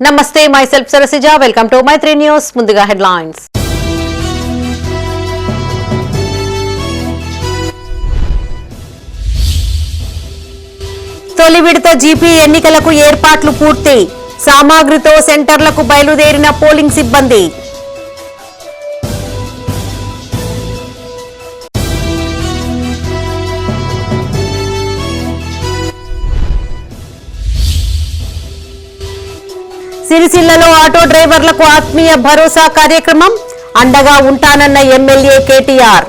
నమస్తే, myself Sarasija. Welcome to Maitri news. ముందుగా headlines. తొలి విడత జీపీ ఎన్నికలకు ఏర్పాట్లు పూర్తి. సామాగ్రితో సెంటర్లకు బయలుదేరిన పోలింగ్ సిబ్బంది. సిరిసిల్లలో ఆటో డ్రైవర్లకు ఆత్మీయ భరోసా కార్యక్రమం. అండగా ఉంటానన్న ఎమ్మెల్యే కేటీఆర్.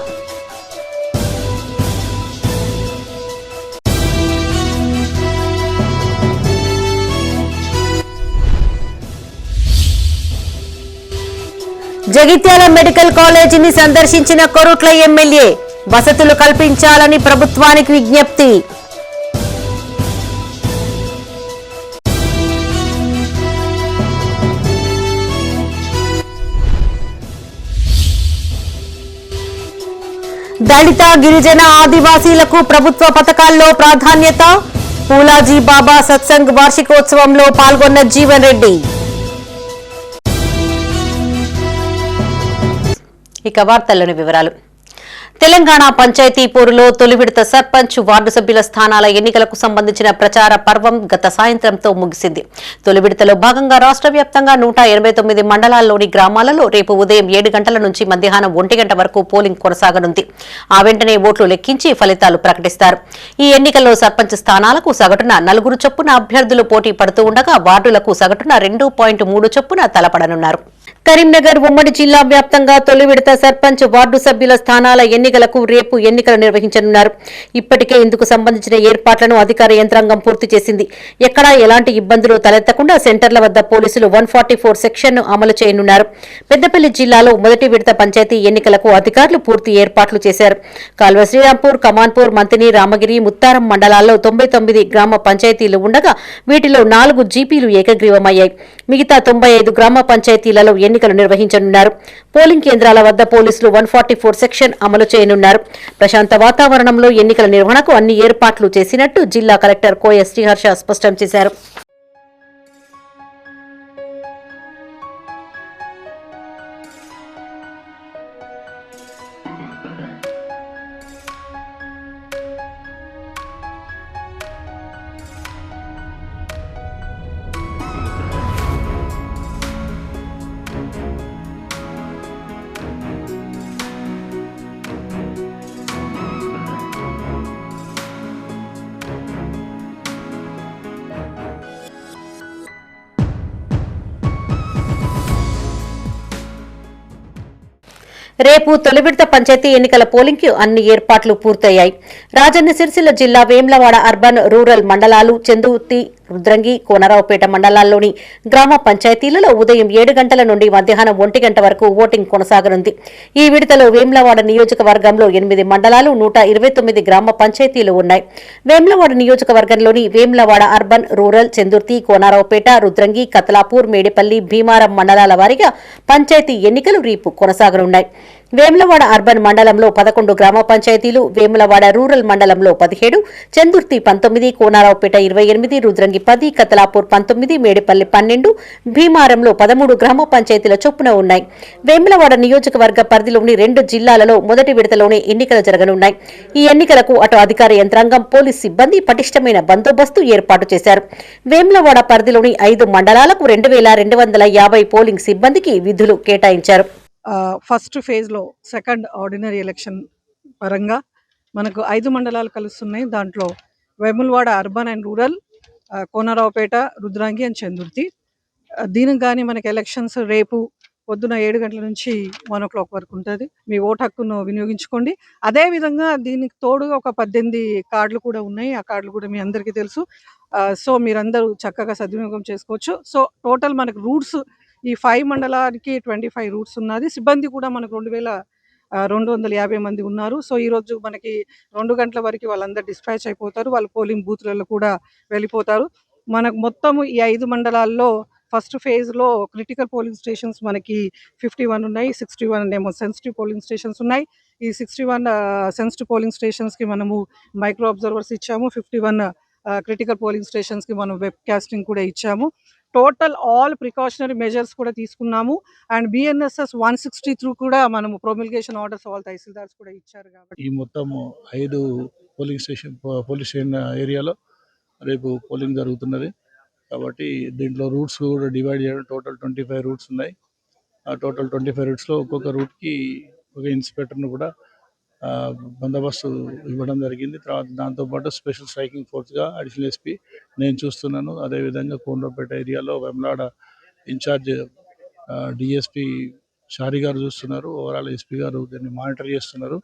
జగిత్యాల మెడికల్ కాలేజీని సందర్శించిన కొరుట్ల ఎమ్మెల్యే. వసతులు కల్పించాలని ప్రభుత్వానికి విజ్ఞప్తి. దళిత, గిరిజన, ఆదివాసీలకు ప్రభుత్వ పథకాల్లో ప్రాధాన్యత. పూలాజీ బాబా సత్సంగ్ వార్షికోత్సవంలో పాల్గొన్న జీవన్ రెడ్డి. ఇక వార్తల్లోని వివరాలు. తెలంగాణ పంచాయతీ పోరులో తొలి విడత సర్పంచ్, వార్డు సభ్యుల స్థానాల ఎన్నికలకు సంబంధించిన ప్రచార పర్వం గత సాయంత్రంతో ముగిసింది. తొలి విడతలో భాగంగా రాష్ట్ర వ్యాప్తంగా 189 మండలాల్లోని గ్రామాలలో రేపు ఉదయం 7 గంటల నుంచి మధ్యాహ్నం 1 గంట వరకు పోలింగ్ కొనసాగనుంది. ఆ వెంటనే ఓట్లు లెక్కించి ఫలితాలు ప్రకటిస్తారు. ఈ ఎన్నికల్లో సర్పంచ్ స్థానాలకు సగటున 4 చొప్పున అభ్యర్థులు పోటీ పడుతూ ఉండగా వార్డులకు సగటున 2.3 చొప్పున తలపడనున్నారు. కరీంనగర్ ఉమ్మడి జిల్లా వ్యాప్తంగా తొలి విడత సర్పంచ్, వార్డు సభ్యుల స్థానాల ఎన్నికలకు రేపు ఎన్నికలు నిర్వహించనున్నారు. ఇప్పటికే ఇందుకు సంబంధించిన ఏర్పాట్లను అధికార యంత్రాంగం పూర్తి చేసింది. ఎక్కడా ఎలాంటి ఇబ్బందులు తలెత్తకుండా సెంటర్ల వద్ద పోలీసులు 144 సెక్షన్ను అమలు చేయనున్నారు. పెద్దపల్లి జిల్లాలో మొదటి విడత పంచాయతీ ఎన్నికలకు అధికారులు పూర్తి ఏర్పాట్లు చేశారు. కాల్వ శ్రీరాంపూర్, కమాన్పూర్, మంతిని, రామగిరి, ముత్తారం మండలాల్లో 99 గ్రామ పంచాయతీలు ఉండగా వీటిలో 4 జీపీలు ఏకగ్రీవమయ్యాయి. మిగతా 95 గ్రామ పంచాయతీలలో ఎన్నికలు నిర్వహించనున్నారు. పోలింగ్ కేంద్రాల వద్ద పోలీసులు 144 సెక్షన్ అమలు చేయనున్నారు. ప్రశాంత వాతావరణంలో ఎన్నికల నిర్వహణకు అన్ని ఏర్పాట్లు చేసినట్టు జిల్లా కలెక్టర్ కోయ శ్రీహర్ష స్పష్టం చేశారు. రేపు తొలి విడత పంచాయతీ ఎన్నికల పోలింగ్ కు అన్ని ఏర్పాట్లు పూర్తయ్యాయి. రాజన్న సిరిసిల్ల జిల్లా వేములవాడ అర్బన్, రూరల్ మండలాలు, చందుర్తి, రుద్రంగి, కోనరావుపేట మండలాల్లోని గ్రామ పంచాయతీలలో ఉదయం 7 గంటల నుండి మధ్యాహ్నం 1 గంట వరకు ఓటింగ్ కొనసాగనుంది. ఈ విడతలో వేములవాడ నియోజకవర్గంలో 8 మండలాలు, 129 గ్రామ పంచాయతీలు ఉన్నాయి. వేములవాడ నియోజకవర్గంలోని వేములవాడ అర్బన్, రూరల్, చందుర్తి, కోనరావుపేట, రుద్రంగి, కతలాపూర్, మేడిపల్లి, భీమారం మండలాల వారీగా పంచాయతీ ఎన్నికలు రేపు కొనసాగనున్నాయి. వేములవాడ అర్బన్ మండలంలో 11 గ్రామ పంచాయతీలు, వేములవాడ రూరల్ మండలంలో 17, చందుర్తి 19, కోనారావుపేట 28, రుద్రంగి 10, కతలాపూర్ 19, మేడిపల్లి 12, భీమారంలో 13 గ్రామ పంచాయతీల చొప్పున ఉన్నాయి. వేములవాడ నియోజకవర్గ పరిధిలోని 2 జిల్లాలలో మొదటి విడతలోనే ఎన్నికలు జరగనున్నాయి. ఈ ఎన్నికలకు అటు అధికార యంత్రాంగం, పోలీస్ సిబ్బంది పటిష్టమైన బందోబస్తు ఏర్పాటు చేశారు. వేములవాడ పరిధిలోని 5 మండలాలకు 2250 పోలింగ్ సిబ్బందికి విధులు కేటాయించారు. ఫస్ట్ ఫేజ్లో సెకండ్ ఆర్డినరీ ఎలక్షన్ పరంగా మనకు 5 మండలాలు కలుస్తున్నాయి. దాంట్లో Vemulawada urban and rural, Konaraopet, Rudrangi and Chandurthi. దీనికి కానీ మనకి ఎలక్షన్స్ రేపు పొద్దున 7 గంటల నుంచి 1 o'clock వరకు ఉంటుంది. మీ ఓటు హక్కును వినియోగించుకోండి. అదేవిధంగా దీనికి తోడుగా ఒక 18 కార్డులు కూడా ఉన్నాయి. ఆ కార్డులు కూడా మీ అందరికీ తెలుసు. సో మీరందరూ చక్కగా సద్వినియోగం చేసుకోవచ్చు. సో టోటల్ మనకు రూట్స్ ఈ 5 మండలానికి 25 రూట్స్ ఉన్నది. సిబ్బంది కూడా మనకు 2250 మంది ఉన్నారు. సో ఈరోజు మనకి 2 గంటల వరకు వాళ్ళందరూ డిస్పాచ్ అయిపోతారు. వాళ్ళు పోలింగ్ బూత్లలో కూడా వెళ్ళిపోతారు. మనకు మొత్తం ఈ 5 మండలాల్లో ఫస్ట్ ఫేజ్లో క్రిటికల్ పోలింగ్ స్టేషన్స్ మనకి 51 ఉన్నాయి. 61 ఏమో సెన్సిటివ్ పోలింగ్ స్టేషన్స్ ఉన్నాయి. ఈ 61 సెన్సిటివ్ పోలింగ్ స్టేషన్స్కి మనము మైక్రో అబ్జర్వర్స్ ఇచ్చాము. 51 క్రిటికల్ పోలింగ్ స్టేషన్స్కి మనం వెబ్ కాస్టింగ్ కూడా ఇచ్చాము. టోటల్ ఆల్ ప్రికాషనరీ మెజర్స్ కూడా తీసుకున్నాము. అండ్ BNSS 160 త్రూ కూడా మనము ప్రొమిల్గేషన్ ఆర్డర్స్ ఆల్ తహసీల్దార్స్ కూడా ఇచ్చారు. కాబట్టి ఈ మొత్తం 5 పోలింగ్ స్టేషన్ ఏరియాలో రేపు పోలింగ్ జరుగుతున్నది. కాబట్టి దీంట్లో రూట్స్ కూడా డివైడ్ చేయడం, టోటల్ 25 రూట్స్ ఉన్నాయి. ఆ టోటల్ 25 రూట్స్లో ఒక్కొక్క రూట్కి ఒక ఇన్స్పెక్టర్ను కూడా బందోబస్తు ఇవ్వడం జరిగింది. తర్వాత దాంతోపాటు స్పెషల్ స్ట్రైకింగ్ ఫోర్స్గా అడిషనల్ SP నేను చూస్తున్నాను. అదేవిధంగా కోనరావుపేట ఏరియాలో వెమ్లాడ ఇన్ఛార్జ్ DSP షారి గారు చూస్తున్నారు. ఓవరాల్ SP గారు దీన్ని మానిటర్ చేస్తున్నారు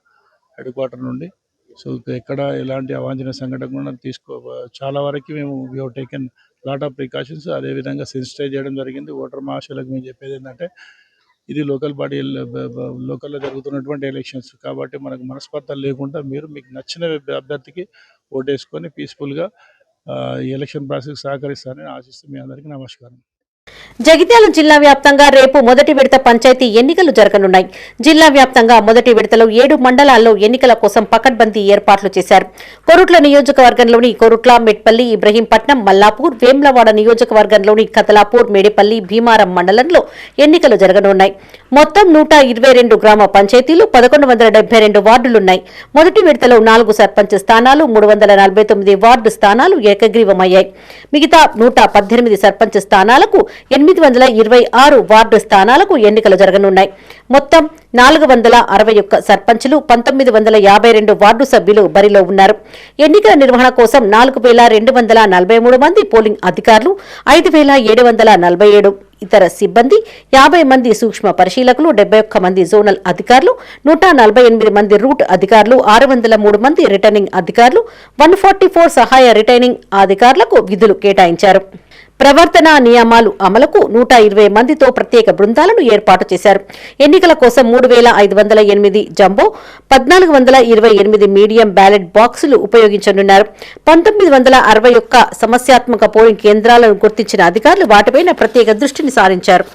హెడ్ క్వార్టర్ నుండి. సో ఎక్కడ ఎలాంటి అవాంఛనీయ సంఘటన కూడా చాలా వరకు మేము we have taken lot of precautions. అదేవిధంగా సెన్సిటైజ్ చేయడం జరిగింది. ఓటర్ మహాశయులకు మేము చెప్పేది ఏంటంటే, ఇది లోకల్లో జరుగుతున్నటువంటి ఎలక్షన్స్ కాబట్టి మనకు మనస్పర్ధలు లేకుండా మీరు మీకు నచ్చిన అభ్యర్థికి ఓటేసుకొని పీస్ఫుల్గా ఈ ఎలక్షన్ ప్రాసెస్ సహకరిస్తారని ఆశిస్తూ మీ అందరికీ నమస్కారం. జగిత్యాల జిల్లా వ్యాప్తంగా రేపు మొదటి విడత పంచాయతీ ఎన్నికలు జరగనున్నాయి. జిల్లా వ్యాప్తంగా మొదటి విడతలో 7 మండలాల్లో ఎన్నికల కోసం పకడ్బందీ ఏర్పాట్లు చేశారు. కొరుట్ల నియోజకవర్గంలోని కొరుట్ల, మెట్పల్లి, ఇబ్రహీంపట్నం, మల్లాపూర్, వేమ్లవాడ నియోజకవర్గంలోని కతలాపూర్, మేడిపల్లి, భీమారం మండలంలో ఎన్నికలు జరగనున్నాయి. మొత్తం 122 గ్రామ పంచాయతీలు, 1172 వార్డులున్నాయి. మొదటి విడతలో 4 సర్పంచ్ స్థానాలు, 349 వార్డు స్థానాలు ఏకగ్రీవమయ్యాయి. మిగతా 118 సర్పంచ్ స్థానాలకు, 826 వార్డు స్థానాలకు ఎన్నికలు జరగనున్నాయి. మొత్తం 461 సర్పంచులు, 1952 వార్డు సభ్యులు బరిలో ఉన్నారు. ఎన్నికల నిర్వహణ కోసం 4243 మంది పోలింగ్ అధికారులు, 5747 ఇతర సిబ్బంది, 50 మంది సూక్ష్మ పరిశీలకులు, 71 మంది జోనల్ అధికారులు, 148 మంది రూట్ అధికారులు, 603 మంది రిటర్నింగ్ అధికారులు, 144 సహాయ రిటర్నింగ్ అధికారులకు విధులు కేటాయించారు. ప్రవర్తన నియమాలు అమలుకు 120 మందితో ప్రత్యేక బృందాలను ఏర్పాటు చేశారు. ఎన్నికల కోసం 3508 జంబో, 1428 మీడియం బ్యాలెట్ బాక్సులు ఉపయోగించనున్నారు. 1961 సమస్యాత్మక పోలింగ్ కేంద్రాలను గుర్తించిన అధికారులు వాటిపైన ప్రత్యేక దృష్టిని సారించారు.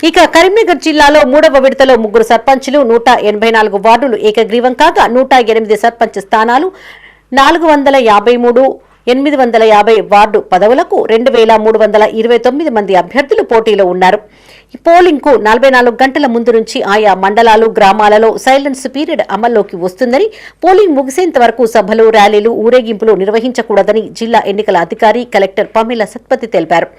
ఇక కరీంనగర్ జిల్లాలో 3వ విడతలో 3 సర్పంచులు, 184 వార్డులు ఏకగ్రీవం కాగా 108 సర్పంచ్ స్థానాలు, 453 850 వార్డు పదవులకు 2329 మంది అభ్యర్థులు పోటీలో ఉన్నారు. ఈ పోలింగ్ కు 44 గంటల ముందు నుంచి ఆయా మండలాలు, గ్రామాలలో సైలెన్స్ పీరియడ్ అమల్లోకి వస్తుందని, పోలింగ్ ముగిసేంత వరకు సభలు, ర్యాలీలు, ఊరేగింపులు నిర్వహించకూడదని జిల్లా ఎన్నికల అధికారి కలెక్టర్ పమిల సత్పతి తెలిపారు.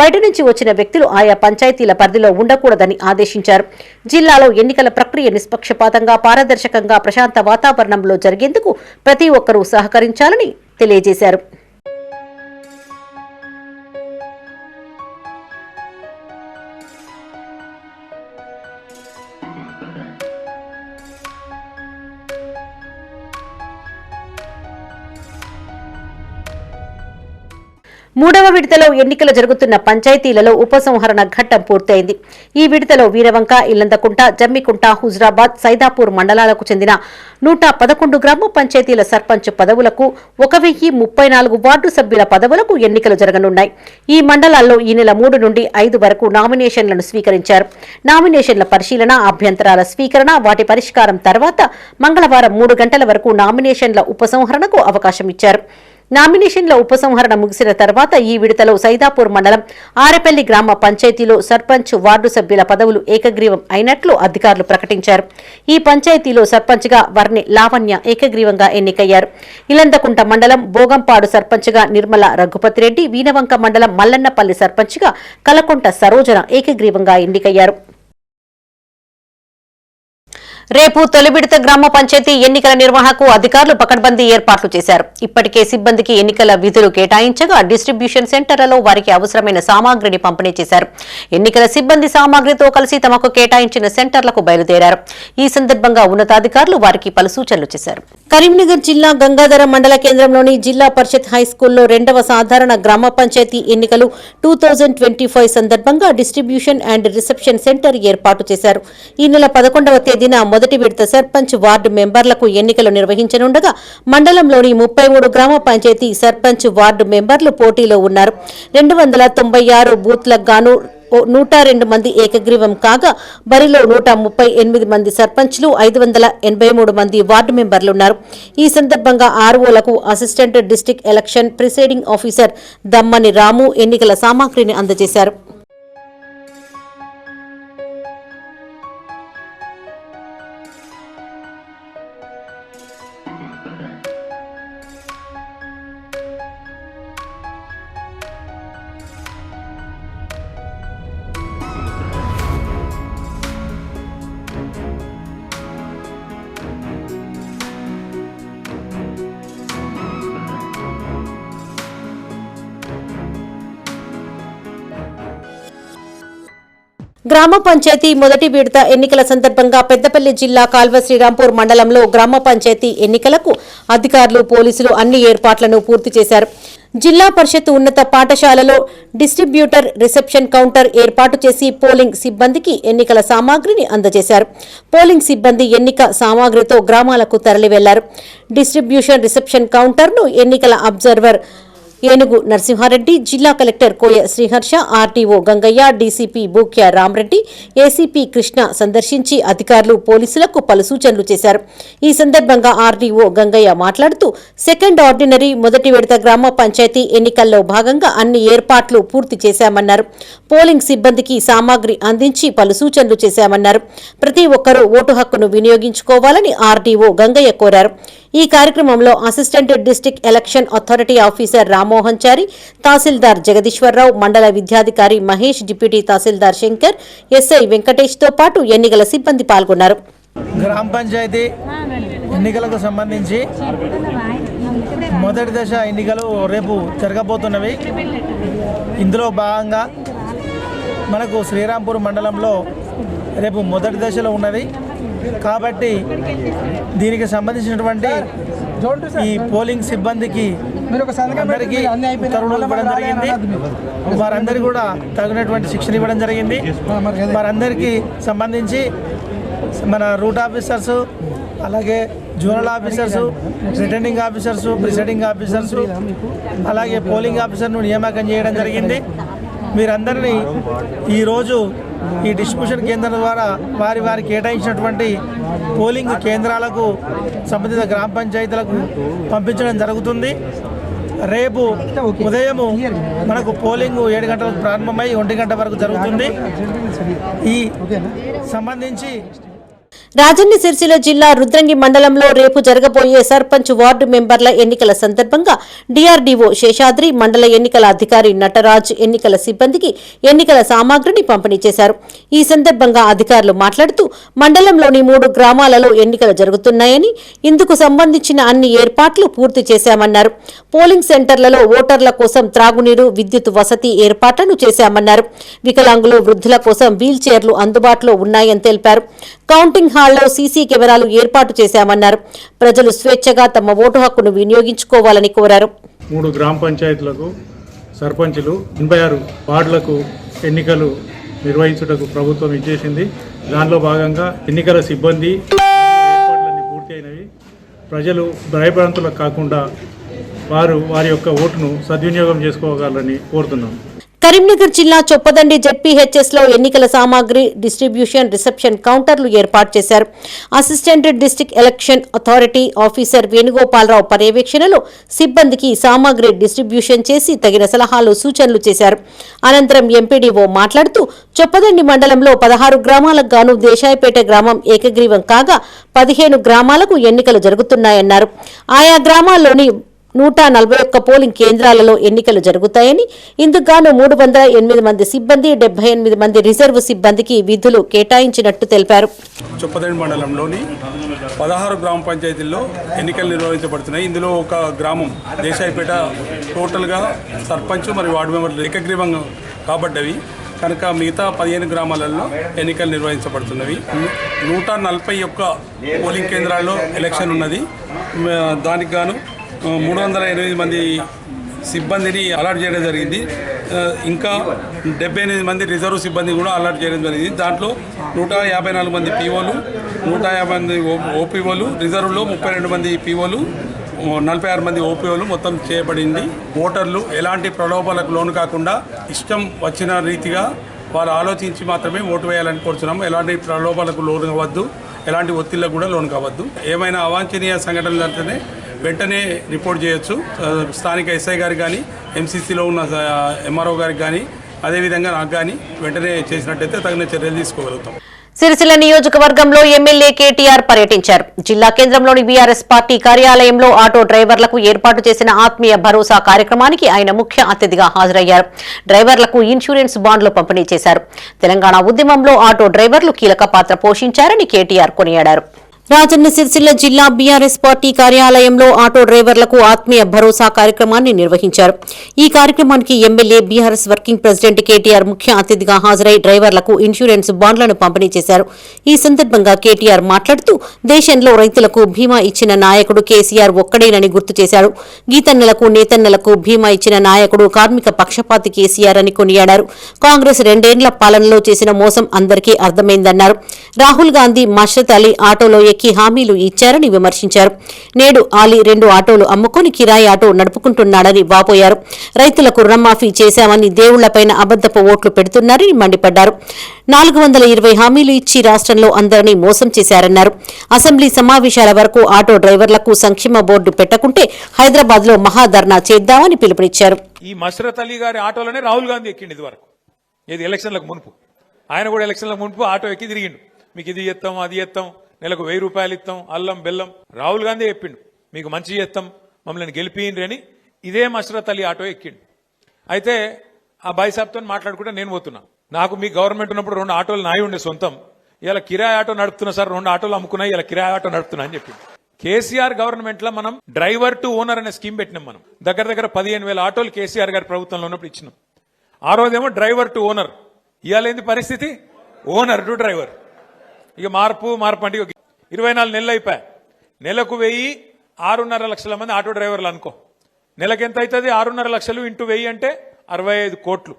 బయట నుంచి వచ్చిన వ్యక్తులు ఆయా పంచాయతీల పరిధిలో ఉండకూడదని ఆదేశించారు. జిల్లాలో ఎన్నికల ప్రక్రియ నిష్పక్షపాతంగా, పారదర్శకంగా, ప్రశాంత వాతావరణంలో జరిగేందుకు ప్రతి ఒక్కరూ సహకరించాలని తెలియజేశారు. మూడవ విడతలో ఎన్నికలు జరుగుతున్న పంచాయతీలలో ఉపసంహరణ ఘట్టం పూర్తయింది. ఈ విడతలో వీరవంక, ఇల్లందకుంట, జమ్మికుంట, హుజరాబాద్, సైదాపూర్ మండలాలకు చెందిన 111 గ్రామ పంచాయతీల సర్పంచ్ పదవులకు, 1034 వార్డు సభ్యుల పదవులకు ఎన్నికలు జరగనున్నాయి. ఈ మండలాల్లో ఈ నెల 3 నుండి 5 వరకు నామినేషన్లను స్వీకరించారు. నామినేషన్ల పరిశీలన, అభ్యంతరాల స్వీకరణ, వాటి పరిష్కారం తర్వాత మంగళవారం 3 గంటల వరకు నామినేషన్ల ఉపసంహరణకు అవకాశం ఇచ్చారు. నామినేషన్ల ఉపసంహరణ ముగిసిన తర్వాత ఈ విడతలో సైదాపూర్ మండలం ఆరెపల్లి గ్రామ పంచాయతీలో సర్పంచ్, వార్డు సభ్యుల పదవులు ఏకగ్రీవం అయినట్లు అధికారులు ప్రకటించారు. ఈ పంచాయతీలో సర్పంచ్గా వర్ణి లావణ్య ఏకగ్రీవంగా ఎన్నికయ్యారు. ఇలందకుంట మండలం బోగంపాడు సర్పంచ్గా నిర్మల రఘుపతిరెడ్డి, వీనవంక మండలం మల్లన్నపల్లి సర్పంచ్గా కలకొంట సరోజన ఏకగ్రీవంగా ఎన్నికయ్యారు. రేపు తొలి విడత గ్రామ పంచాయతీ ఎన్నికల నిర్వహణకు అధికారులు పకడ్బందీ ఏర్పాట్లు చేశారు. ఇప్పటికే సిబ్బందికి ఎన్నికల విధులు కేటాయించగా డిస్ట్రిబ్యూషన్ సెంటర్లలో వారికి అవసరమైన సామాగ్రిని పంపిణీ చేశారు. ఎన్నికల సిబ్బంది సామాగ్రితో కలిసి తమకు కేటాయించిన సెంటర్లకు బయలుదేరారు. ఈ సందర్భంగా ఉన్నతాధికారులు వారికి పలు సూచనలు చేశారు. కరీంనగర్ జిల్లా గంగాధర మండల కేంద్రంలోని జిల్లా పరిషత్ హైస్కూల్లో 2వ సాధారణ గ్రామ పంచాయతీ ఎన్నికలు 2025 సందర్భంగా డిస్ట్రిబ్యూషన్ అండ్ రిసెప్షన్ సెంటర్ ఏర్పాటు చేశారు. ఈ నెల 11వ తేదీన మొదటి విడత సర్పంచ్ వార్డు మెంబర్లకు ఎన్నికలు నిర్వహించనుండగా మండలంలోని 33 గ్రామ పంచాయతీ సర్పంచ్ వార్డు మెంబర్లు పోటీలో ఉన్నారు. 296 బూత్లకు గాను 102 మంది ఏకగ్రీవం కాగా బరిలో 138 మంది సర్పంచ్లు, 583 మంది వార్డు మెంబర్లున్నారు. ఈ సందర్భంగా ఆర్ఓలకు assistant district election presiding officer Dammani Ramu ఎన్నికల సామాగ్రిని అందజేశారు. గ్రామ పంచాయతీ మొదటి విడత ఎన్నికల సందర్భంగా పెద్దపల్లి జిల్లా కాల్వ శ్రీరాంపూర్ మండలంలో గ్రామ పంచాయతీ ఎన్నికలకు అధికారులు, పోలీసులు అన్ని ఏర్పాట్లను పూర్తి చేశారు. జిల్లా పరిషత్ ఉన్నత పాఠశాలలో డిస్ట్రిబ్యూటర్ రిసెప్షన్ కౌంటర్ ఏర్పాటు చేసి పోలింగ్ సిబ్బందికి ఎన్నికల సామాగ్రిని అందజేశారు. పోలింగ్ సిబ్బంది ఎన్నిక సామాగ్రితో గ్రామాలకు తరలి వెళ్లారు. డిస్ట్రిబ్యూషన్ రిసెప్షన్ కౌంటర్ను ఎన్నికల అబ్జర్వర్ ఏనుగు నరసింహారెడ్డి, జిల్లా కలెక్టర్ కోయ Sriharsha, RTO Gangaiah, DCP Bukya Rama Reddy, ACP Krishna సందర్శించి అధికారులు, పోలీసులకు పలు సూచనలు చేశారు. ఈ సందర్భంగా ఆర్టీఓ గంగయ్య మాట్లాడుతూ సెకండ్ ఆర్డినరీ మొదటి విడత గ్రామ పంచాయతీ ఎన్నికల్లో భాగంగా అన్ని ఏర్పాట్లు పూర్తి చేశామన్నారు. పోలింగ్ సిబ్బందికి సామాగ్రి అందించి పలు సూచనలు చేశామన్నారు. ప్రతి ఒక్కరూ ఓటు హక్కును వినియోగించుకోవాలని ఆర్టీఓ గంగయ్య కోరారు. ఈ కార్యక్రమంలో assistant district election authority officer Rammohan చారి, తహసీల్దార్ జగదీశ్వరరావు, మండల విద్యాధికారి మహేష్, డిప్యూటీ తహసీల్దార్ శంకర్, ఎస్ఐ వెంకటేష్ తో పాటు ఎన్నికల సిబ్బంది పాల్గొన్నారు. గ్రామ పంచాయతీ ఎన్నికలకు సంబంధించి మొదటి దశ ఎన్నికలు రేపు జరగబోతున్నవి. ఇందులో భాగంగా మనకు శ్రీరాంపూర్ మండలంలో రేపు మొదటి దశలో ఉన్నది కాబట్టి దీనికి సంబంధించినటువంటి ఈ పోలింగ్ సిబ్బందికి అందరికీ ఉత్తర్వులు ఇవ్వడం జరిగింది. వారందరికీ కూడా తగినటువంటి శిక్షణ ఇవ్వడం జరిగింది. వారందరికీ సంబంధించి మన రూట్ ఆఫీసర్సు, అలాగే zonal officers, returning officers, presiding officers, అలాగే పోలింగ్ ఆఫీసర్ను నియామకం చేయడం జరిగింది. మీరందరినీ ఈరోజు ఈ డిస్ట్రిబ్యూషన్ కేంద్రం ద్వారా వారి కేటాయించినటువంటి పోలింగ్ కేంద్రాలకు సంబంధిత గ్రామ పంచాయతీలకు పంపించడం జరుగుతుంది. రేపు ఉదయం మనకు పోలింగ్ 7 గంటలకు ప్రారంభమై 1 గంట వరకు జరుగుతుంది. ఈ సంబంధించి రాజన్న సిరిసిల్ల జిల్లా రుద్రంగి మండలంలో రేపు జరగబోయే సర్పంచ్ వార్డు మెంబర్ల ఎన్నికల సందర్భంగా డీఆర్డీఓ శేషాద్రి, మండల ఎన్నికల అధికారి నటరాజ్ ఎన్నికల సిబ్బందికి ఎన్నికల సామాగ్రిని పంపిణీ చేశారు. ఈ సందర్భంగా అధికారులు మాట్లాడుతూ మండలంలోని 3 గ్రామాలలో ఎన్నికలు జరుగుతున్నాయని, ఇందుకు సంబంధించిన అన్ని ఏర్పాట్లు పూర్తి చేశామన్నారు. పోలింగ్ సెంటర్లలో ఓటర్ల కోసం త్రాగునీరు, విద్యుత్ వసతి ఏర్పాట్లను చేశామన్నారు. వికలాంగులు, వృద్ధుల కోసం వీల్ చైర్లు అందుబాటులో ఉన్నాయని తెలిపారు. కౌంటింగ్ హాల్లో సీసీ కెమెరాలు ఏర్పాటు చేశామన్నారు. ప్రజలు స్వేచ్ఛగా తమ ఓటు హక్కును వినియోగించుకోవాలని కోరారు. 3 గ్రామ పంచాయతీలకు సర్పంచులు, 86 వార్డులకు ఎన్నికలు నిర్వహించుటకు ప్రభుత్వం ఇచ్చేసింది. దానిలో భాగంగా ఎన్నికల సిబ్బంది ఏర్పాట్లన్నీ పూర్తి అయినవి. ప్రజలు భయభ్రాంతులకు కాకుండా వారి యొక్క ఓటును సద్వినియోగం చేసుకోగలరని కోరుతున్నాం. కరీంనగర్ జిల్లా చొప్పదండి జెడ్పీహెచ్ఎస్ లో ఎన్నికల సామాగ్రి డిస్ట్రిబ్యూషన్ రిసెప్షన్ కౌంటర్లు ఏర్పాటు చేశారు. Assistant district election authority officer Venugopala Rao పర్యవేక్షణలో సిబ్బందికి సామాగ్రి డిస్ట్రిబ్యూషన్ చేసి తగిన సలహాలు, సూచనలు చేశారు. అనంతరం ఎంపీడీఓ మాట్లాడుతూ చొప్పదండి మండలంలో 16 గ్రామాలకు గాను దేశాయపేట గ్రామం ఏకగ్రీవం కాగా 15 గ్రామాలకు ఎన్నికలు జరుగుతున్నాయన్నారు. ఆయా గ్రామాల్లోని 141 పోలింగ్ కేంద్రాలలో ఎన్నికలు జరుగుతాయని, ఇందుకు గాను 308 మంది సిబ్బంది, 78 మంది రిజర్వ్ సిబ్బందికి విధులు కేటాయించినట్టు తెలిపారు. చొప్పదండి మండలంలోని 16 గ్రామ పంచాయతీల్లో ఎన్నికలు నిర్వహించబడుతున్నాయి. ఇందులో ఒక గ్రామం దేశాయిపేట టోటల్గా సర్పంచ్ మరియు వార్డు మెంబర్లు ఏకగ్రీవంగా కాబడ్డవి కనుక మిగతా 15 గ్రామాలలో ఎన్నికలు నిర్వహించబడుతున్నవి. 141 పోలింగ్ కేంద్రాల్లో ఎలక్షన్ ఉన్నది. దానికి గాను 308 మంది సిబ్బందిని అలాట్ చేయడం జరిగింది. ఇంకా 78 మంది రిజర్వ్ సిబ్బంది కూడా అలాట్ చేయడం జరిగింది. దాంట్లో 154 మంది పీఓలు, 150 మంది ఓపీఓలు, రిజర్వ్లో 32 మంది పీఓలు, 46 మంది ఓపీఓలు మొత్తం చేయబడింది. ఓటర్లు ఎలాంటి ప్రలోభాలకు లోను కాకుండా ఇష్టం వచ్చిన రీతిగా వారు ఆలోచించి మాత్రమే ఓటు వేయాలని కోరుతున్నాము. ఎలాంటి ప్రలోభాలకు లోను కావద్దు, ఎలాంటి ఒత్తిళ్లకు కూడా లోను కావద్దు. ఏమైనా అవాంఛనీయ సంఘటనలు జరిగితేనే వెంటనే రిపోర్ట్ చేయొచ్చు. స్థానిక ఎస్ఐ గారికి కానీ, ఎంసీసీలో ఉన్న ఎంఆర్ఓ గారికి కానీ, అదేవిధంగా నాకు కానీ వెంటనే చేసినట్టయితే తగిన చర్యలు తీసుకోగలుగుతాం. సిరిసిల్ల నియోజకవర్గంలో ఎమ్మెల్యే కేటీఆర్ పర్యటించారు. జిల్లా కేంద్రంలోని బీఆర్ఎస్ పార్టీ కార్యాలయంలో ఆటో డ్రైవర్లకు ఏర్పాటు చేసిన ఆత్మీయ భరోసా కార్యక్రమానికి ఆయన ముఖ్య అతిథిగా హాజరయ్యారు. డ్రైవర్లకు ఇన్సూరెన్స్ బాండ్లు పంపిణీ చేశారు. తెలంగాణ ఉద్యమంలో ఆటో డ్రైవర్లు కీలక పాత్ర పోషించారని కేటీఆర్ కొనియాడారు. రాజన్న సిరిసిల్ల జిల్లా బీఆర్ఎస్ పార్టీ కార్యాలయంలో ఆటో డ్రైవర్లకు ఆత్మీయ భరోసా కార్యక్రమాన్ని నిర్వహించారు. ఈ కార్యక్రమానికి MLA BRS working president KTR ముఖ్య అతిథిగా హాజరై డ్రైవర్లకు ఇన్సూరెన్స్ బాండ్లను పంపిణీ చేశారు. ఈ సందర్భంగా కేటీఆర్ మాట్లాడుతూ దేశంలో రైతులకు బీమా ఇచ్చిన నాయకుడు కేసీఆర్ ఒక్కడేనని గుర్తు చేశారు. గీతన్నలకు నేతన్నలకు బీమా ఇచ్చిన నాయకుడు కార్మిక పక్షపాతి కేసీఆర్ అని కొనియాడారు. కాంగ్రెస్ 2 ఏళ్ల పాలనలో చేసిన మోసం అందరికీ అర్థమైందన్నారు. రాహుల్ గాంధీ, మషరత్ అలీ ఆటోలో హామీలు ఇచ్చారని విమర్శించారు. నేడు ఆలీ 2 ఆటోలు అమ్ముకొని కిరాయి ఆటో నడుపుకుంటున్నాడని వాపోయారు. రైతులకు రుణమాఫీ చేశామని దేవుళ్లపైన అబద్దపు ఓట్లు పెడుతున్నారని మండిపడ్డారు. 420 హామీలు ఇచ్చి రాష్ట్రంలో అందరినీ మోసం చేశారన్నారు. అసెంబ్లీ సమావేశాల వరకు ఆటో డ్రైవర్లకు సంక్షేమ బోర్డు పెట్టకుంటే హైదరాబాద్ లో మహాధర్నా చేద్దామని పిలుపునిచ్చారు. ఈ మషరత్ అలీ గారి ఆటోలోనే రాహుల్ గాంధీ ఎక్కిండు ఇది వరకు, ఏది ఎలక్షన్లకు మునుపు. ఆయన కూడా ఎలక్షన్లకు మునుపు ఆటో ఎక్కి తిరిగిండు. మీకు ఇది చేస్తాం, అది చేస్తాం, నెలకు 1000 రూపాయలు ఇస్తాం, అల్లం బెల్లం. రాహుల్ గాంధీ చెప్పిండు మీకు మంచి చేస్తాం, మమ్మల్ని గెలిపియండి అని. ఇదే మషరత్ అలీ ఆటో ఎక్కిండు. అయితే ఆ బాయ్ సాబ్తో మాట్లాడుకుంటే నేను పోతున్నా. నాకు మీ గవర్నమెంట్ ఉన్నప్పుడు 2 ఆటోలు నాయి ఉండే సొంతం. ఇలా కిరాయి ఆటో నడుపుతున్నా సార్, 2 ఆటోలు అమ్ముకున్నాయి, ఇలా కిరాయి ఆటో నడుపుతున్నా అని చెప్పింది. కేసీఆర్ గవర్నమెంట్ లో మనం డ్రైవర్ టు ఓనర్ అనే స్కీమ్ పెట్టినాం. మనం దగ్గర 15,000 ఆటోలు కేసీఆర్ గారి ప్రభుత్వంలో ఉన్నప్పుడు ఇచ్చినాం. ఆ రోజేమో డ్రైవర్ టు ఓనర్. ఇవాళ ఏంది పరిస్థితి? Owner to driver. ఇక మార్పు అంటే 24 నెలలు అయిపోయాయి. నెలకు 6.5 లక్షల మంది ఆటో డ్రైవర్లు అనుకో. నెలకు ఎంత అవుతుంది? 6.5 లక్షలు ఇంటూ 1000 అంటే 65 కోట్లు.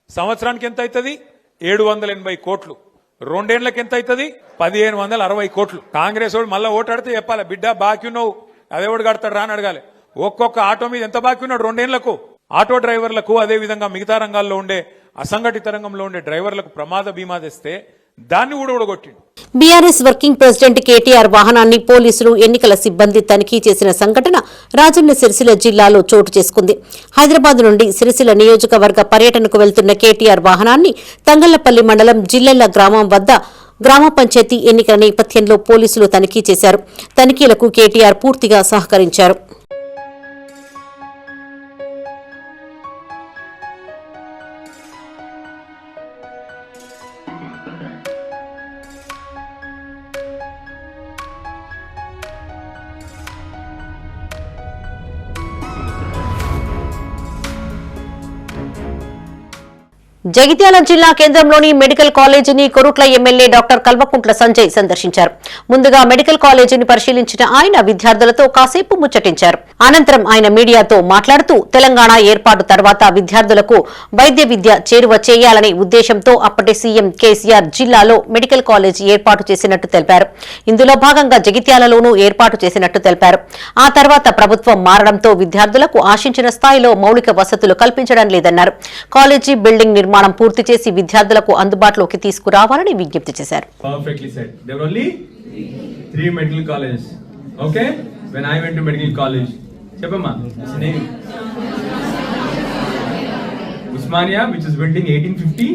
సంవత్సరానికి ఎంత అవుతుంది? 780 కోట్లు. 2 ఏళ్లకి ఎంత అవుతుంది? 1560 కోట్లు. కాంగ్రెస్ వాడు మళ్ళీ ఓటాడితే చెప్పాలి, బిడ్డ బాకీ ఉన్నావు, అదేవాడు కడతాడు రా అని అడగాలి. ఒక్కొక్క ఆటో మీద ఎంత బాకీ ఉన్నాడు 2 ఏళ్లకు. ఆటో డ్రైవర్లకు, అదేవిధంగా మిగతా రంగాల్లో ఉండే అసంఘటిత రంగంలో ఉండే డ్రైవర్లకు ప్రమాద బీమా తెస్తే దాన్ని ఊడగొట్టిండు. బీఆర్ఎస్ వర్కింగ్ ప్రెసిడెంట్ కేటీఆర్ వాహనాన్ని పోలీసులు, ఎన్నికల సిబ్బంది తనిఖీ చేసిన సంఘటన రాజన్న సిరిసిల్ల జిల్లాలో చోటు చేసుకుంది. హైదరాబాద్ నుండి సిరిసిల్ల నియోజకవర్గ పర్యటనకు వెళ్తున్న కేటీఆర్ వాహనాన్ని తంగళ్లపల్లి మండలం జిల్లెళ్ల గ్రామం వద్ద గ్రామ పంచాయతీ ఎన్నికల నేపథ్యంలో పోలీసులు తనిఖీ చేశారు. తనిఖీలకు కేటీఆర్ పూర్తిగా సహకరించారు. జగిత్యాల జిల్లా కేంద్రంలోని మెడికల్ కాలేజీని కొరుట్ల ఎమ్మెల్యే డాక్టర్ కల్వకుంట్ల సంజయ్ సందర్శించారు. ముందుగా మెడికల్ కాలేజీని పరిశీలించిన ఆయన విద్యార్థులతో కాసేపు ముచ్చటించారు. అనంతరం ఆయన మీడియాతో మాట్లాడుతూ తెలంగాణ ఏర్పాటు తర్వాత విద్యార్థులకు వైద్య విద్య చేరువ చేయాలనే ఉద్దేశంతో అప్పటి సీఎం కేసీఆర్ జిల్లాలో మెడికల్ కాలేజీ ఏర్పాటు చేసినట్టు తెలిపారు. ఇందులో భాగంగా జగిత్యాలలోనూ ఏర్పాటు చేసినట్టు తెలిపారు. ఆ తర్వాత ప్రభుత్వం మారడంతో విద్యార్థులకు ఆశించిన స్థాయిలో మౌలిక వసతులు కల్పించడం లేదన్నారు. కాలేజీ బిల్డింగ్ నిర్మాణం పూర్తి చేసి విద్యార్థులకు అందుబాటులోకి తీసుకురావాలని విజ్ఞప్తి చేశారు. Perfectly said. There were only 3 medical colleges. Okay? When I went to medical college, Chepamma, its name Usmania, which is built in 1850.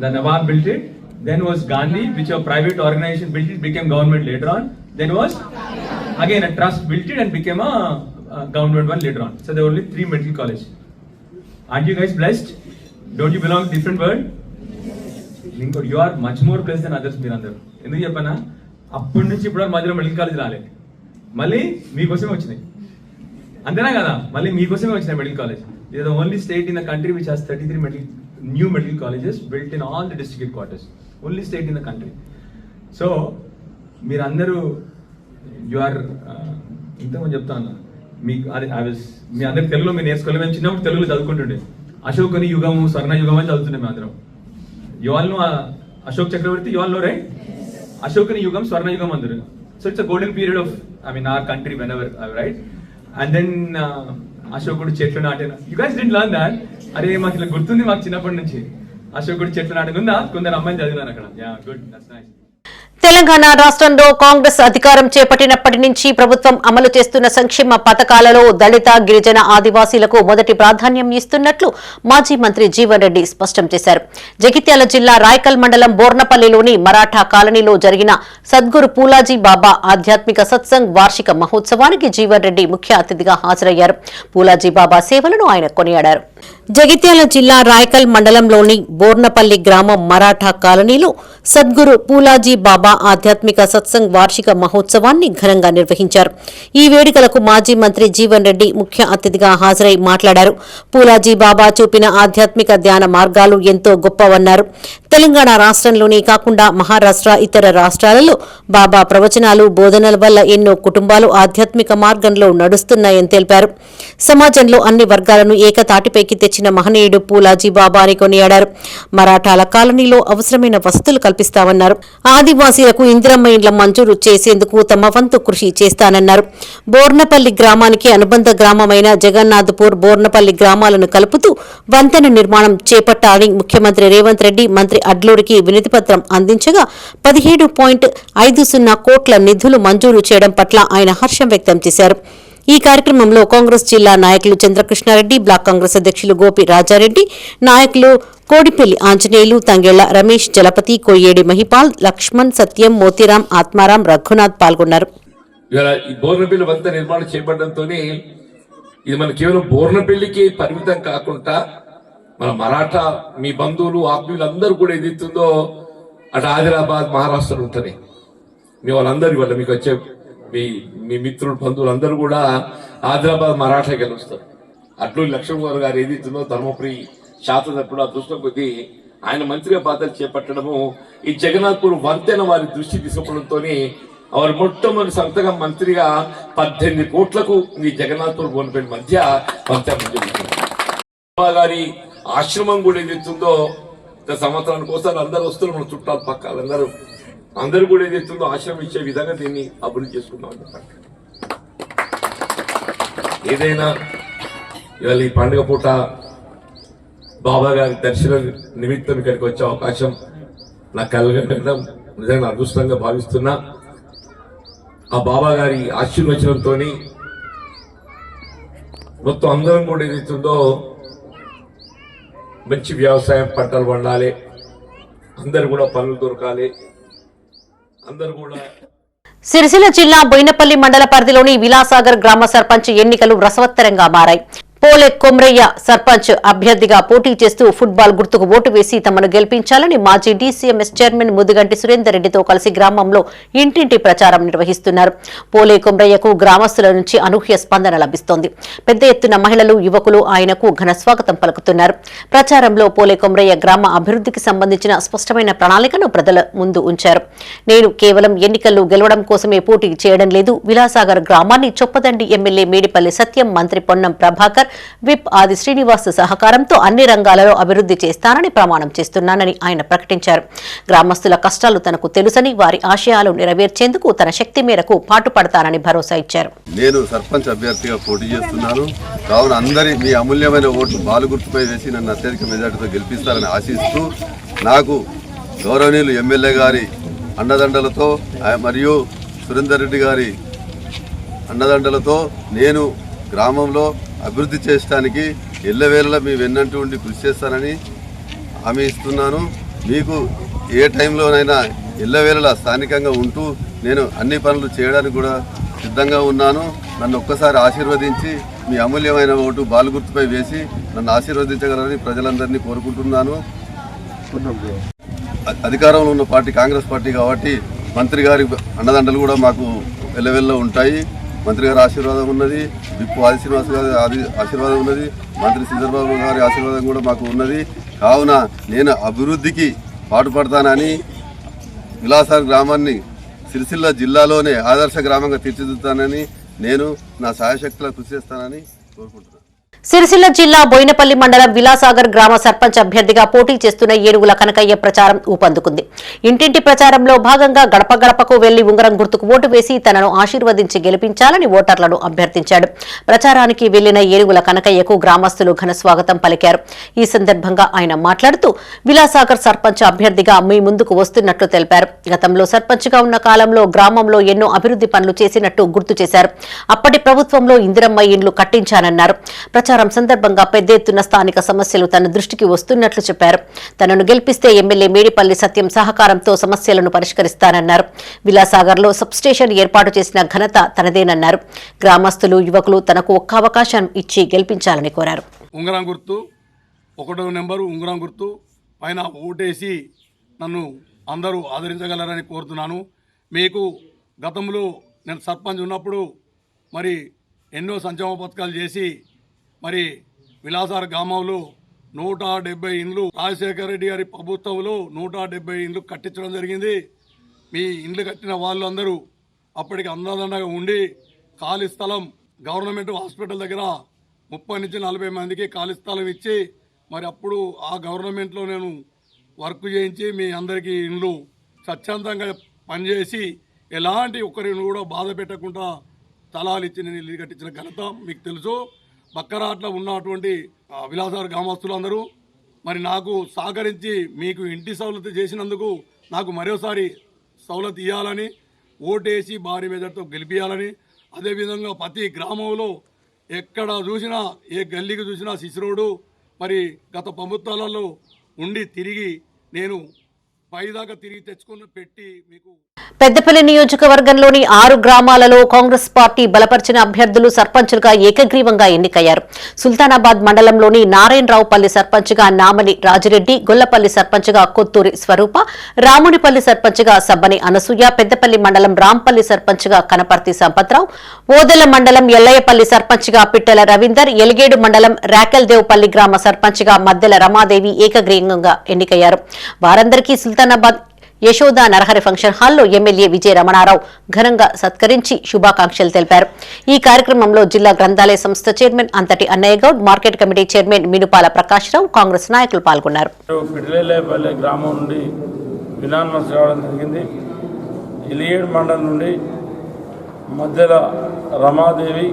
The Nawab built it. Then was Gandhi, which a private organization built it, became government later on. Then was again a trust built it and became a government one later on. So there were only 3 medical colleges. Aren't you guys blessed? Don't you belong to different world? You are much more blessed than others. మీరందరూ ఎందుకు చెప్పనా, అప్పటి నుంచి ఇప్పుడు మధ్యలో medical college రాలేదు, మళ్ళీ మీకోసమే వచ్చినాయి, అంతేనా కదా? మళ్ళీ మీకోసమే వచ్చినాయి మెడికల్ కాలేజ్. ఇది the only state in the country which has 33 new medical colleges built in all the district headquarters. Only state in the country. So మీరందరూ యు ఆర్ ఇంతకుముందు చెప్తాను మీకు, మీ అందరికి తెలుగులో మీరు నేర్చుకోవాలి. మేము చిన్నప్పుడు తెలుగులో చదువుకుంటుండే అశోకుని యుగము స్వర్ణ యుగం అని చదువుతుండే మేము అందరం. You all know Ashok Chakravarti, you all know right? అశోకుని యుగం స్వర్ణ యుగం అందరు. So it's a golden period of our country whenever, right? And then అశోకుడు చెట్లు నాటిన, you guys didn't learn that? అరే మాకు ఇలా గుర్తుంది, మాకు చిన్నప్పటి నుంచి అశోకుడు చెట్లు నాటిన ఉందా? కొందరు అమ్మాయిని చదివినారు అక్కడ. Yeah, good, that's nice. Telangana రాష్ట్రంలో కాంగ్రెస్ అధికారం చేపట్టినప్పటి నుంచి ప్రభుత్వం అమలు చేస్తున్న సంక్షేమ పథకాలలో దళిత, గిరిజన, ఆదివాసీలకు మొదటి ప్రాధాన్యం ఇస్తున్నట్లు మాజీ మంత్రి జీవన్ రెడ్డి స్పష్టం చేశారు. జగిత్యాల జిల్లా రాయకల్ మండలం బోర్నపల్లిలోని మరాఠా కాలనీలో జరిగిన సద్గురు పూలాజీ బాబా ఆధ్యాత్మిక సత్సంగ్ వార్షిక మహోత్సవానికి జీవన్ రెడ్డి ముఖ్య అతిథిగా హాజరయ్యారు. పూలాజీ బాబా సేవలను ఆయన కొనియాడారు. జగిత్యాల జిల్లా రాయకల్ మండలంలోని బోర్నపల్లి గ్రామం మరాఠా కాలనీలో సద్గురు పూలాజీ బాబా ఆధ్యాత్మిక సత్సంగ్ వార్షిక మహోత్సవాన్ని ఘనంగా నిర్వహించారు. ఈ వేడుకలకు మాజీ మంత్రి జీవన్ రెడ్డి ముఖ్య అతిథిగా హాజరై మాట్లాడారు. పూలాజీ బాబా చూపిన ఆధ్యాత్మిక ధ్యాన మార్గాలు ఎంతో గొప్పవన్నారు. తెలంగాణ రాష్ట్రంలోనే కాకుండా మహారాష్ట్ర, ఇతర రాష్ట్రాలలో బాబా ప్రవచనాలు, బోధనల వల్ల ఎన్నో కుటుంబాలు ఆధ్యాత్మిక మార్గంలో నడుస్తున్నాయని తెలిపారు. సమాజంలో అన్ని వర్గాలను ఏకతాటిపైకి తెచ్చిన మహనీయుడు పూలాజీ బాబా అని కొనియాడారు. మరాఠాల కాలనీలో అవసరమైన వసతులు కల్పిస్తామన్నారు. ఆదివాసీలకు ఇందిరమ్మ ఇండ్ల మంజూరు చేసేందుకు తమ వంతు కృషి చేస్తానన్నారు. బోర్నపల్లి గ్రామానికి అనుబంధ గ్రామమైన జగన్నాథపూర్, బోర్నపల్లి గ్రామాలను కలుపుతూ వంతెన నిర్మాణం చేపట్టాలని ముఖ్యమంత్రి రేవంత్ రెడ్డి మంత్రి అడ్లూరికి వినతిపత్రం అందించగా 17.50 కోట్ల నిధులు మంజూరు చేయడం పట్ల ఆయన హర్షం వ్యక్తం చేశారు. ఈ కార్యక్రమంలో కాంగ్రెస్ జిల్లా నాయకులు చంద్రకృష్ణారెడ్డి, బ్లాక్ కాంగ్రెస్ అధ్యక్షులు గోపి రాజారెడ్డి, నాయకులు కోడిపల్లి ఆంజనేయులు, తంగెళ్ల రమేష్, జలపతి, కొయ్యేడి మహిపాల్, లక్ష్మణ్, సత్యం, మోతీరాం, ఆత్మారాం, రఘునాథ్ పాల్గొన్నారు. ఈ బోర్నపల్లి వంత నిర్మాణం చేపట్టడంతో ఇది మన కేవలం బోర్నపల్లికి పరిమితం కాకుండా మన మరాఠా మీ బంధువులు, ఆత్మీయులు అందరూ కూడా ఏదైతుందో అటు ఆదిలాబాద్, మహారాష్ట్రలో ఉంటుంది. మీ వాళ్ళందరూ ఇవాళ మీకు వచ్చే మీ మిత్రులు, బంధువులు అందరూ కూడా ఆదిలాబాద్, మరాఠాకి వస్తారు. అట్లు లక్ష్మణ్ గారు ఏదైతుందో ధర్మపురి శాసనసభ్యుడు అదృష్టం కొద్దీ ఆయన మంత్రిగా బాధ్యతలు చేపట్టడము, ఈ జగన్నాథ్పూర్ వంతెన వారి దృష్టి తీసుకోవడంతో వారు మొట్టమొదటి సంతకం మంత్రిగా 18 కోట్లకు ఈ జగన్నాథ్పూర్ బోర్నపల్లి మధ్య వంతెన గారి ఆశ్రమం కూడా ఏదైతుందో సంవత్సరానికి ఒకసారి అందరూ వస్తారు. మన చుట్టాలు పక్కలందరూ అందరూ కూడా ఏదైతుందో ఆశ్రమం ఇచ్చే విధంగా దీన్ని అభివృద్ధి చేసుకుందాం చెప్పండి. ఏదైనా ఇవాళ ఈ పండుగ పూట బాబా గారి దర్శన నిమిత్తం ఇక్కడికి వచ్చే అవకాశం నాకు కలగడం నిజంగా అదృష్టంగా భావిస్తున్నా. ఆ బాబా గారి ఆశీర్వచనంతో మొత్తం అందరం కూడా ఏదైతుందో మంచి వ్యవసాయం, పంటలు పండాలి, అందరు కూడా పనులు దొరకాలి, అందరు కూడా. సిరిసిల్ల జిల్లా బోయినపల్లి మండల పరిధిలోని విలాసాగర్ గ్రామ సర్పంచ్ ఎన్నికలు రసవత్తరంగా మారాయి. పోలే కొమ్రయ్య సర్పంచ్ అభ్యర్థిగా పోటీ చేస్తూ ఫుట్బాల్ గుర్తుకు ఓటు వేసి తమను గెలిపించాలని మాజీ డీసీఎంఎస్ చైర్మన్ ముదిగంటి సురేందర్ రెడ్డితో కలిసి గ్రామంలో ఇంటింటి ప్రచారం నిర్వహిస్తున్నారు. పోలే కొమ్రయ్యకు గ్రామస్తుల నుంచి అనూహ్య స్పందన లభిస్తోంది. పెద్ద ఎత్తున మహిళలు, యువకులు ఆయనకు ఘన స్వాగతం పలుకుతున్నారు. ప్రచారంలో పోలే కొమ్రయ్య గ్రామ అభివృద్ధికి సంబంధించిన స్పష్టమైన ప్రణాళికను ప్రజల ముందు ఉంచారు. నేను కేవలం ఎన్నికల్లో గెలవడం కోసమే పోటీ చేయడం లేదు. విలాసాగర్ గ్రామాన్ని చొప్పదండి ఎమ్మెల్యే మేడిపల్లి సత్యం, మంత్రి పొన్నం ప్రభాకర్, విప్ ఆది శ్రీనివాస్ సహకారంతో అన్ని రంగాలలో అభివృద్ధి చేస్తానని ప్రమాణం చేస్తున్నానని ఆయన ప్రకటించారు. గ్రామస్తుల కష్టాలు తనకు తెలుసని, వారి ఆశయాలు నెరవేర్చేందుకు తన శక్తి మేరకు పాటుపడతానని భరోసా ఇచ్చారు. నేను సర్పంచ్ అభ్యర్థిగా పోటీ చేస్తున్నాను. కావున అందరి మీ అమూల్యమైన ఓట్లు బాలు గుర్తుపై వేసి నన్ను అత్యధిక మెజార్టీతో గెలిపిస్తారని ఆశిస్తూ, నాకు గౌరవనీయులు ఎమ్మెల్యే గారి అండదండలతో మరియు సురేందర్ రెడ్డి గారి అండదండలతో నేను గ్రామంలో అభివృద్ధి చేయడానికి ఎల్లవేళలా మీ వెన్నంటూ ఉండి కృషి చేస్తానని హామీ ఇస్తున్నాను. మీకు ఏ టైంలోనైనా ఎల్లవేళలా స్థానికంగా ఉంటూ నేను అన్ని పనులు చేయడానికి కూడా సిద్ధంగా ఉన్నాను. నన్ను ఒక్కసారి ఆశీర్వదించి మీ అమూల్యమైన ఓటు బాలు గుర్తుపై వేసి నన్ను ఆశీర్వదించగలరని ప్రజలందరినీ కోరుకుంటున్నాను. అధికారంలో ఉన్న పార్టీ కాంగ్రెస్ పార్టీ కాబట్టి మంత్రి గారి అండదండలు కూడా మాకు వెల్లవెల్ల ఉంటాయి. మంత్రి గారి ఆశీర్వాదం ఉన్నది, విప్పు ఆది శ్రీనివాస్ గారి ఆశీర్వాదం ఉన్నది, మంత్రి శ్రీధర్బాబు గారి ఆశీర్వాదం కూడా మాకు ఉన్నది. కావున నేను అభివృద్ధికి పాటుపడతానని, విలాసార్ గ్రామాన్ని సిరిసిల్ల జిల్లాలోనే ఆదర్శ గ్రామంగా తీర్చిదిద్దుతానని, నేను నా సాయశక్తులా కృషి చేస్తానని కోరుకుంటున్నాను. సిరిసిల్ల జిల్లా బోయినపల్లి మండలం విలాసాగర్ గ్రామ సర్పంచ్ అభ్యర్థిగా పోటీ చేస్తున్న ఏనుగుల కనకయ్య ప్రచారం ఊపందుకుంది. ఇంటింటి ప్రచారంలో భాగంగా గడప గడపకు వెళ్లి ఉంగరం గుర్తుకు ఓటు వేసి తనను ఆశీర్వదించి గెలిపించాలని ఓటర్లను అభ్యర్థించాడు. ప్రచారానికి వెళ్లిన ఏనుగుల కనకయ్యకు గ్రామస్తులు ఘన స్వాగతం పలికారు. ఈ సందర్భంగా ఆయన మాట్లాడుతూ విలాసాగర్ సర్పంచ్ అభ్యర్థిగా మీ ముందుకు వస్తున్నట్లు తెలిపారు. గతంలో సర్పంచ్గా ఉన్న కాలంలో గ్రామంలో ఎన్నో అభివృద్ధి పనులు చేసినట్టు గుర్తు చేశారు. అప్పటి ప్రభుత్వంలో ఇందిరమ్మ ఇండ్లు కట్టించానన్నారు. ప్రచారం సందర్భంగా పెద్ద ఎత్తున స్థానిక సమస్యలు తన దృష్టికి వస్తున్నట్లు చెప్పారు. తనను గెలిపిస్తే ఎమ్మెల్యే మేడిపల్లి సత్యం సహకారంతో సమస్యలను పరిష్కరిస్తానన్నారు. విలాసాగర్లో సబ్స్టేషన్ ఏర్పాటు చేసిన ఘనత తనదేనన్నారు. గ్రామస్తులు, యువకులు తనకు ఒక్క అవకాశం ఇచ్చి గెలిపించాలని కోరారు. ఉంగరం గుర్తు 1వ నెంబరు ఉంగరం గుర్తు పైన ఓటేసి నన్ను అందరూ ఆదరించగలరని కోరుతున్నాను. మీకు గతంలో నేను సర్పంచ్ ఉన్నప్పుడు మరి ఎన్నో సంక్షేమ పథకాలు చేసి మరి విలాసార్ గ్రామంలో 170 ఇండ్లు రాజశేఖర రెడ్డి గారి ప్రభుత్వంలో 170 ఇండ్లు కట్టించడం జరిగింది. మీ ఇండ్లు కట్టిన వాళ్ళందరూ అప్పటికి అందాదండగా ఉండి ఖాళీ స్థలం గవర్నమెంట్ హాస్పిటల్ దగ్గర 30 నుంచి 40 మందికి ఖాళీ స్థలం ఇచ్చి మరి అప్పుడు ఆ గవర్నమెంట్లో నేను వర్క్ చేయించి మీ అందరికీ ఇండ్లు స్వచ్ఛందంగా పనిచేసి ఎలాంటి ఒక్కరిని కూడా బాధ పెట్టకుండా స్థలాలు ఇచ్చి నేను ఇల్లు కట్టించిన ఘనత మీకు తెలుసు. బక్కరాట్లో ఉన్నటువంటి విలాసార్ గ్రామస్తులందరూ మరి నాకు సహకరించి మీకు ఇంటి సౌలత్ చేసినందుకు నాకు మరోసారి సౌలత్ ఇవ్వాలని, ఓటేసి భారీ మెజార్టీతో గెలిపించాలని, అదేవిధంగా ప్రతి గ్రామంలో ఎక్కడ చూసినా ఏ గల్లీకి చూసినా సిసిరోడు మరి గత ప్రభుత్వాలలో ఉండి తిరిగి నేను పైదాకా తిరిగి తెచ్చుకుని పెట్టి మీకు పెద్దపల్లి నియోజకవర్గంలోని 6 గ్రామాలలో కాంగ్రెస్ పార్టీ బలపరిచిన అభ్యర్థులు సర్పంచులుగా ఏకగ్రీవంగా ఎన్నికయ్యారు. సుల్తానాబాద్ మండలంలోని నారాయణరావుపల్లి సర్పంచ్గా నామని రాజిరెడ్డి, గొల్లపల్లి సర్పంచ్గా కొత్తూరి స్వరూప, రామునిపల్లి సర్పంచ్గా సబ్బని అనసూయ, పెద్దపల్లి మండలం రాంపల్లి సర్పంచ్గా కనపర్తి సంపత్రావు, ఓదెల మండలం ఎల్లయ్యపల్లి సర్పంచ్గా పిట్టెల రవీందర్, ఎలిగేడు మండలం రాకెల్దేవ్పల్లి గ్రామ సర్పంచ్గా మద్దెల రమాదేవి ఏకగ్రీవంగా ఎన్నికయ్యారు. వారందరికీ సుల్తానాబాద్ యశోద నరహరి ఫంక్షన్ హాల్లో ఎమ్మెల్యే విజయ రమణారావు ఘనంగా సత్కరించి శుభాకాంక్షలు తెలిపారు. ఈ కార్యక్రమంలో జిల్లా గ్రంథాలయ సంస్థ చైర్మన్ అంతటి అన్నయ్య Goud, market committee chairman Minupala Prakash Rao, Congress నాయకులు పాల్గొన్నారు. పిట్టెలపల్లి గ్రామం నుండి యునానిమస్ రావడం జరిగింది. ఇలియేడు మండలం నుండి మధ్యల రమాదేవి,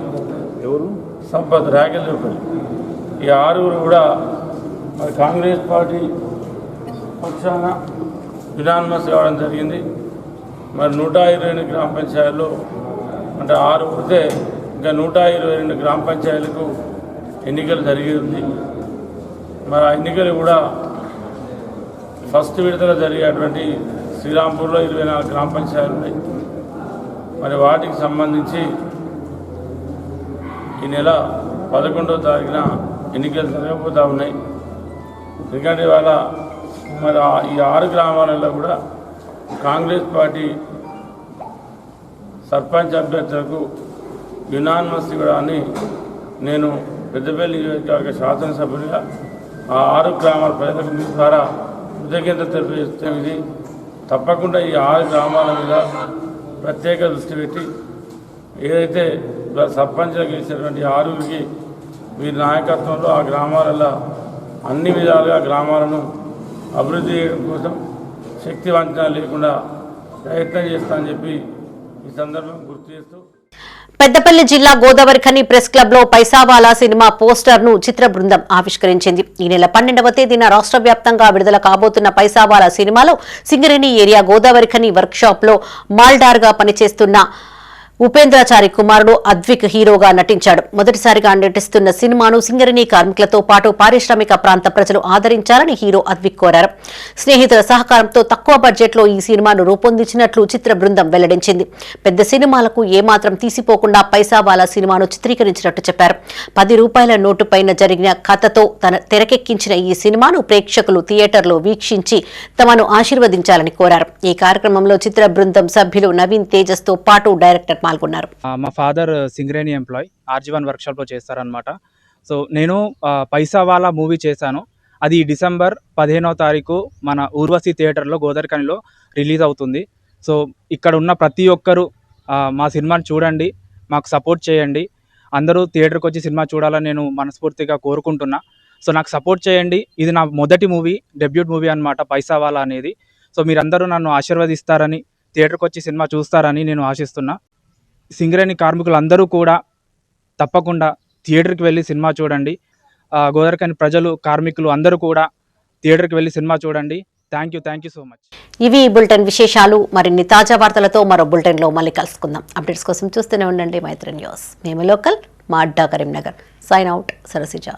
సంపత్, రాకెల్దేవ్పల్లి, ఈ 6 కూడా మరి కాంగ్రెస్ పార్టీ పక్షాన యునానిమస్ కావడం జరిగింది. మరి 122 గ్రామ పంచాయతీల్లో అంటే 6 పోతే ఇంకా 122 గ్రామ పంచాయతీలకు ఎన్నికలు జరిగి ఉంది. మరి ఆ ఎన్నికలు కూడా ఫస్ట్ విడతలో జరిగేటువంటి శ్రీరాంపూర్లో 24 గ్రామ పంచాయతీలు ఉన్నాయి. మరి వాటికి సంబంధించి ఈ నెల 11వ తారీఖున ఎన్నికలు జరగబోతూ ఉన్నాయి. ఎందుకంటే ఇవాళ మరి ఈ 6 గ్రామాలలో కూడా కాంగ్రెస్ పార్టీ సర్పంచ్ అభ్యర్థులకు యునానిమస్ ఇవ్వడాన్ని నేను పెద్దపల్లి నియోజకవర్గ శాసనసభ్యుడిగా ఆ 6 గ్రామాల ప్రజలకు మీ ద్వారా కృతజ్ఞత తెలియజేస్తుంది. తప్పకుండా ఈ 6 గ్రామాల మీద ప్రత్యేక దృష్టి పెట్టి ఏదైతే సర్పంచ్లకు ఇచ్చినటువంటి 6కి వీరి నాయకత్వంలో ఆ గ్రామాలలో అన్ని విధాలుగా గ్రామాలను అభివృద్ధి చేయడం కోసం శక్తి వంచన లేకుండా ప్రయత్నం చేస్తానని చెప్పి ఈ సందర్భం గుర్తు చేస్తూ పెద్దపల్లి జిల్లా గోదావరిఖని ప్రెస్ క్లబ్ లో పైసావాలా సినిమా పోస్టర్ ను చిత్ర బృందం ఆవిష్కరించింది. ఈ నెల 12వ తేదీన రాష్ట్ర వ్యాప్తంగా విడుదల కాబోతున్న పైసావాలా సినిమాలో Singareni area Godavarikhani work shop లో మాల్డార్ గా పనిచేస్తున్న ఉపేంద్రాచారి కుమారుడు అద్విక్ హీరోగా నటించాడు. మొదటిసారిగా నటిస్తున్న సినిమాను సింగరేణి కార్మికులతో పాటు పారిశ్రామిక ప్రాంత ప్రజలు ఆదరించాలని హీరో అద్విక్ కోరారు. స్నేహితుల సహకారంతో తక్కువ బడ్జెట్లో ఈ సినిమాను రూపొందించినట్లు చిత్ర బృందం వెల్లడించింది. పెద్ద సినిమాలకు ఏమాత్రం తీసిపోకుండా పైసావాలా సినిమాను చిత్రీకరించినట్టు చెప్పారు. 10 రూపాయల నోటు పైన జరిగిన కథతో తెరకెక్కించిన ఈ సినిమాను ప్రేక్షకులు థియేటర్లో వీక్షించి తమను ఆశీర్వదించాలని కోరారు. ఈ కార్యక్రమంలో చిత్ర బృందం సభ్యులు నవీన్ తేజస్ తో పాటు డైరెక్టర్ పాల్గొన్నారు. మా ఫాదర్ సింగరేణి ఎంప్లాయ్ RG1 వర్క్షాప్లో చేస్తారనమాట. సో నేను పైసావాలా మూవీ చేశాను. అది డిసెంబర్ 15వ తారీఖు మన ఊర్వశి థియేటర్లో గోదర్కనిలో రిలీజ్ అవుతుంది. సో ఇక్కడ ఉన్న ప్రతి ఒక్కరూ మా సినిమాని చూడండి, మాకు సపోర్ట్ చేయండి. అందరూ థియేటర్కి వచ్చి సినిమా చూడాలని నేను మనస్ఫూర్తిగా కోరుకుంటున్నా. సో నాకు సపోర్ట్ చేయండి. ఇది నా మొదటి మూవీ, డెబ్యూట్ మూవీ అనమాట పైసావాలా అనేది. సో మీరందరూ నన్ను ఆశీర్వదిస్తారని, థియేటర్కి వచ్చి సినిమా చూస్తారని నేను ఆశిస్తున్నా. సింగరేణి కార్మికులందరూ కూడా తప్పకుండా థియేటర్కి వెళ్ళి సినిమా చూడండి. గోదర్కని ప్రజలు, కార్మికులు అందరూ కూడా థియేటర్కి వెళ్ళి సినిమా చూడండి. Thank you so much. ఇవి బులెటిన్ విశేషాలు. మరిన్ని తాజా వార్తలతో మరో బులెటిన్లో మళ్ళీ కలుసుకుందాం. అప్డేట్స్ కోసం చూస్తూనే ఉండండి మైత్రి న్యూస్. మేము లోకల్, మా అడ్డా కరీంనగర్. Sign out, Sarasija.